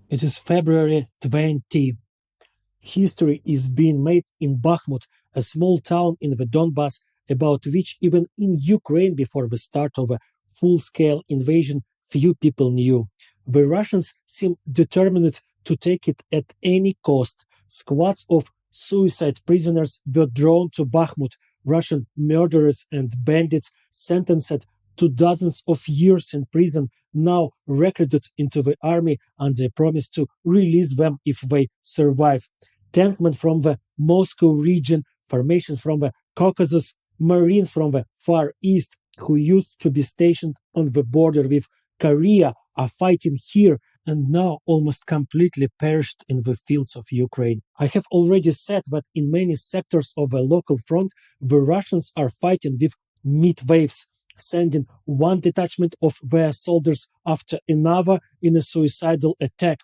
It is February 20. History is being made in Bakhmut, a small town in the Donbass, about which even in Ukraine before the start of a full-scale invasion few people knew. The Russians seem determined to take it at any cost. Squads of suicide prisoners were drawn to Bakhmut, Russian murderers and bandits sentenced to dozens of years in prison now recruited into the army under a promise to release them if they survive. Tankmen from the Moscow region, formations from the Caucasus, Marines from the Far East who used to be stationed on the border with Korea are fighting here and now almost completely perished in the fields of Ukraine. I have already said that in many sectors of the local front, the Russians are fighting with meatwaves, sending one detachment of their soldiers after another in a suicidal attack.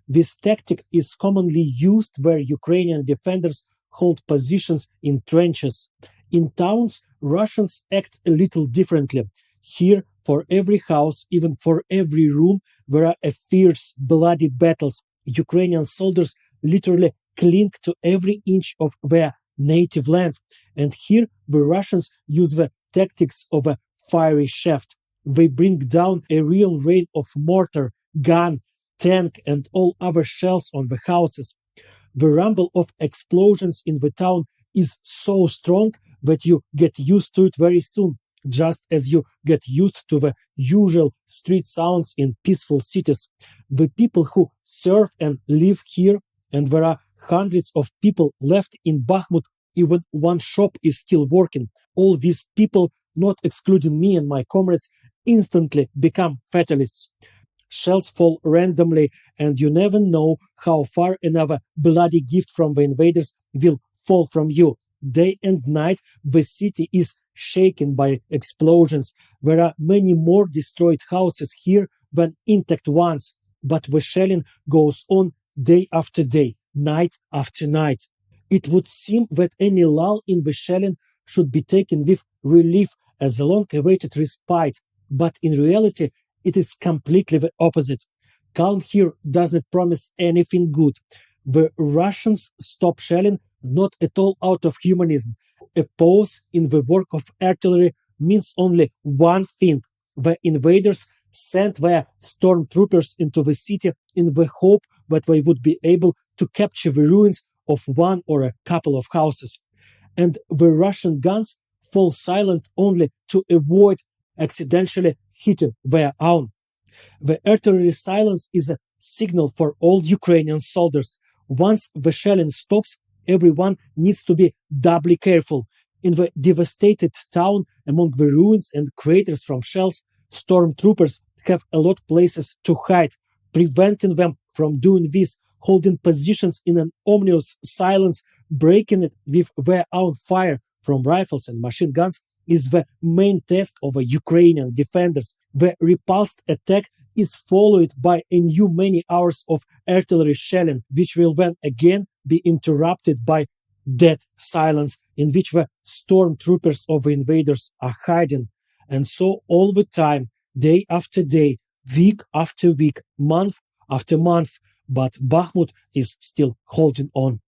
This tactic is commonly used where Ukrainian defenders hold positions in trenches. In towns, Russians act a little differently. Here, for every house, even for every room, there are a fierce, bloody battles. Ukrainian soldiers literally cling to every inch of their native land. And here, the Russians use the tactics of a fiery shaft. They bring down a real rain of mortar, gun, tank, and all other shells on the houses. The rumble of explosions in the town is so strong that you get used to it very soon, just as you get used to the usual street sounds in peaceful cities. The people who serve and live here, and there are hundreds of people left in Bakhmut, even one shop is still working. All these people, not excluding me and my comrades, instantly become fatalists. Shells fall randomly, and you never know how far another bloody gift from the invaders will fall from you. Day and night, the city is shaken by explosions. There are many more destroyed houses here than intact ones, but the shelling goes on day after day, night after night. It would seem that any lull in the shelling should be taken with relief as a long-awaited respite, but in reality, it is completely the opposite. Calm here doesn't promise anything good. The Russians stop shelling not at all out of humanism. A pause in the work of artillery means only one thing. The invaders sent their stormtroopers into the city in the hope that they would be able to capture the ruins of one or a couple of houses. And the Russian guns fall silent only to avoid accidentally hitting their own. The artillery silence is a signal for all Ukrainian soldiers. Once the shelling stops, everyone needs to be doubly careful. In the devastated town, among the ruins and craters from shells, stormtroopers have a lot of places to hide. Preventing them from doing this, holding positions in an ominous silence, breaking it with their own fire from rifles and machine guns, is the main task of the Ukrainian defenders. The repulsed attack is followed by a new many hours of artillery shelling, which will then again be interrupted by dead silence in which the stormtroopers of the invaders are hiding. And so all the time, day after day, week after week, month after month, but Bakhmut is still holding on.